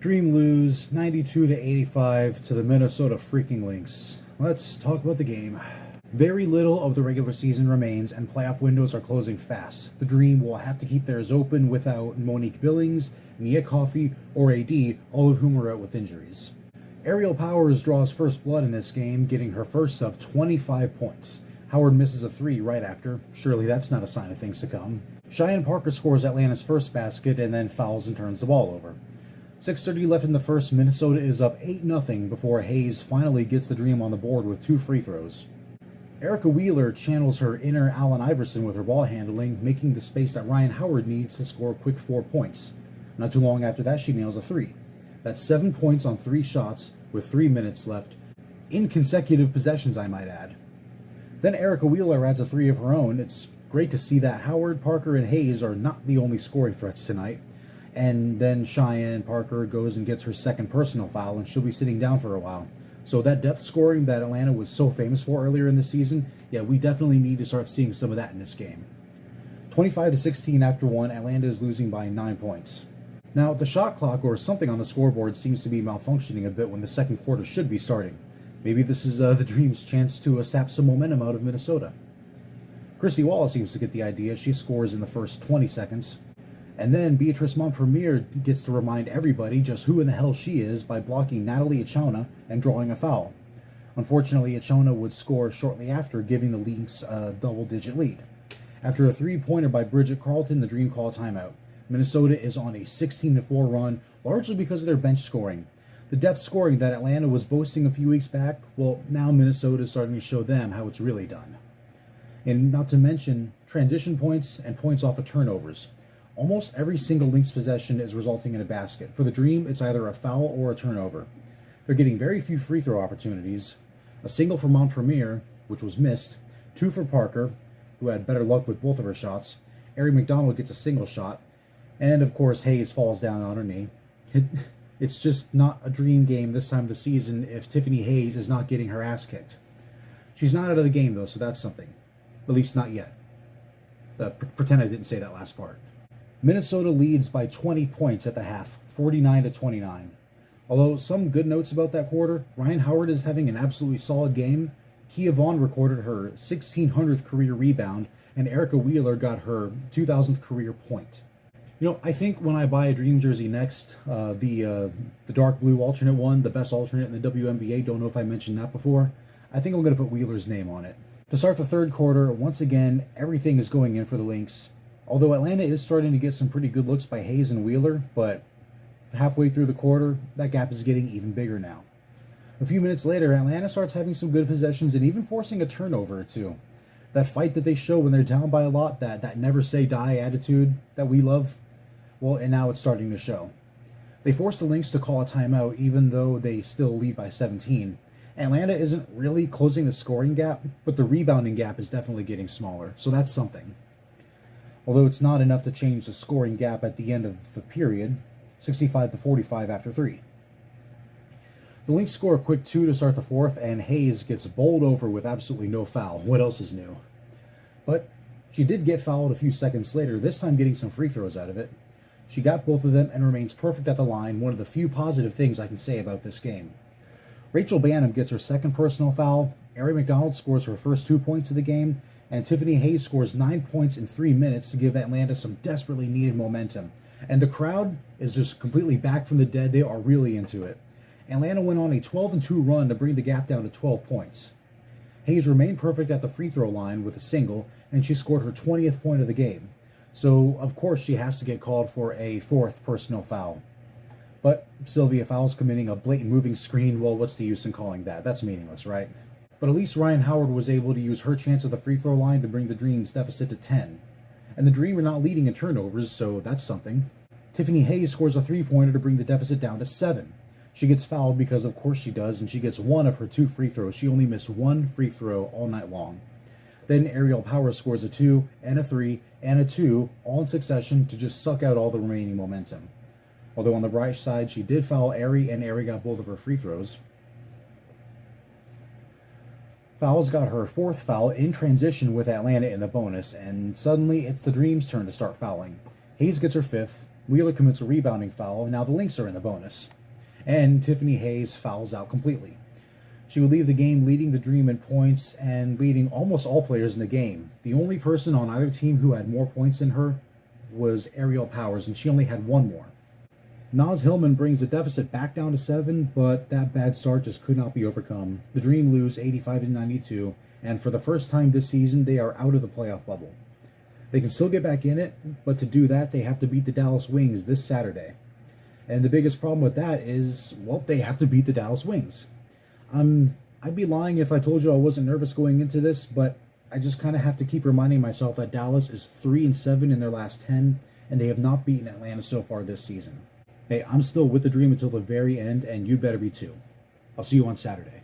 Dream lose 92-85 to the Minnesota freaking Lynx. Let's talk about the game. Very little of the regular season remains and playoff windows are closing fast. The Dream will have to keep theirs open without Monique Billings, Nia Coffey, or AD, all of whom are out with injuries. Aerial Powers draws first blood in this game, getting her first of 25 points. Howard misses a 3 right after. Surely that's not a sign of things to come. Cheyenne Parker scores Atlanta's first basket and then fouls and turns the ball over. 6:30 left in the first, Minnesota is up 8-0 before Hayes finally gets the Dream on the board with 2 free throws. Erica Wheeler channels her inner Allen Iverson with her ball handling, making the space that Ryan Howard needs to score a quick 4 points. Not too long after that, she nails a 3. That's 7 points on 3 shots with 3 minutes left, in consecutive possessions, I might add. Then Erica Wheeler adds a 3 of her own. It's great to see that Howard, Parker, and Hayes are not the only scoring threats tonight. And then Cheyenne Parker goes and gets her second personal foul, and she'll be sitting down for a while. So that depth scoring that Atlanta was so famous for earlier in the season, yeah, we definitely need to start seeing some of that in this game. 25-16 after 1, Atlanta is losing by 9 points. Now, the shot clock or something on the scoreboard seems to be malfunctioning a bit when the second quarter should be starting. Maybe this is the Dream's chance to sap some momentum out of Minnesota. Christy Wallace seems to get the idea. She scores in the first 20 seconds. And then Beatrice Montpremier gets to remind everybody just who in the hell she is by blocking Natalie Achona and drawing a foul. Unfortunately, Achona would score shortly after, giving the Lynx a double-digit lead. After a 3-pointer by Bridget Carlton, the Dream call timeout. Minnesota is on a 16-4 run, largely because of their bench scoring. The depth scoring that Atlanta was boasting a few weeks back, well, now Minnesota is starting to show them how it's really done. And not to mention transition points and points off of turnovers. Almost every single Lynx possession is resulting in a basket. For the Dream, it's either a foul or a turnover. They're getting very few free throw opportunities. A single for Montpremier, which was missed. 2 for Parker, who had better luck with both of her shots. Ari McDonald gets a single shot. And of course, Hayes falls down on her knee. It's just not a Dream game this time of the season if Tiffany Hayes is not getting her ass kicked. She's not out of the game though, so that's something. At least not yet. Pretend I didn't say that last part. Minnesota leads by 20 points at the half, 49-29. Although some good notes about that quarter, Ryan Howard is having an absolutely solid game. Kia Vaughn recorded her 1600th career rebound, and Erica Wheeler got her 2000th career point. You know, I think when I buy a Dream jersey next, the dark blue alternate one, the best alternate in the WNBA, don't know if I mentioned that before, I think I'm going to put Wheeler's name on it. To start the third quarter, once again, everything is going in for the Lynx. Although Atlanta is starting to get some pretty good looks by Hayes and Wheeler, but halfway through the quarter, that gap is getting even bigger now. A few minutes later, Atlanta starts having some good possessions and even forcing a turnover or two. That fight that they show when they're down by a lot, that never say die attitude that we love, well, and now it's starting to show. They force the Lynx to call a timeout even though they still lead by 17. Atlanta isn't really closing the scoring gap, but the rebounding gap is definitely getting smaller, so that's something. Although it's not enough to change the scoring gap at the end of the period, 65-45 after 3. The Lynx score a quick 2 to start the fourth, and Hayes gets bowled over with absolutely no foul. What else is new? But she did get fouled a few seconds later, this time getting some free throws out of it. She got both of them and remains perfect at the line, one of the few positive things I can say about this game. Rachel Bannum gets her second personal foul, Ari McDonald scores her first 2 points of the game, and Tiffany Hayes scores 9 points in 3 minutes to give Atlanta some desperately needed momentum. And the crowd is just completely back from the dead. They are really into it. Atlanta went on a 12-2 run to bring the gap down to 12 points. Hayes remained perfect at the free throw line with a single, and she scored her 20th point of the game. So, of course, she has to get called for a 4th personal foul. But Sylvia Fowles committing a blatant moving screen, well, what's the use in calling that? That's meaningless, right? But at least Ryan Howard was able to use her chance at the free throw line to bring the Dream's deficit to 10. And the Dream are not leading in turnovers, so that's something. Tiffany Hayes scores a 3-pointer to bring the deficit down to 7. She gets fouled because of course she does, and she gets 1 of her 2 free throws. She only missed 1 free throw all night long. Then Ariel Powers scores a 2, and a 3, and a 2, all in succession to just suck out all the remaining momentum. Although on the bright side, she did foul Ari, and Ari got both of her free throws. Fowles got her 4th foul in transition with Atlanta in the bonus, and suddenly it's the Dream's turn to start fouling. Hayes gets her 5th, Wheeler commits a rebounding foul, and now the Lynx are in the bonus. And Tiffany Hayes fouls out completely. She would leave the game leading the Dream in points and leading almost all players in the game. The only person on either team who had more points than her was Ariel Powers, and she only had one more. Naz Hillman brings the deficit back down to 7, but that bad start just could not be overcome. The Dream lose 85-92, and for the first time this season, they are out of the playoff bubble. They can still get back in it, but to do that, they have to beat the Dallas Wings this Saturday. And the biggest problem with that is, well, they have to beat the Dallas Wings. I'd be lying if I told you I wasn't nervous going into this, but I just kind of have to keep reminding myself that Dallas is 3-7 in their last 10, and they have not beaten Atlanta so far this season. Hey, I'm still with the Dream until the very end, and you better be too. I'll see you on Saturday.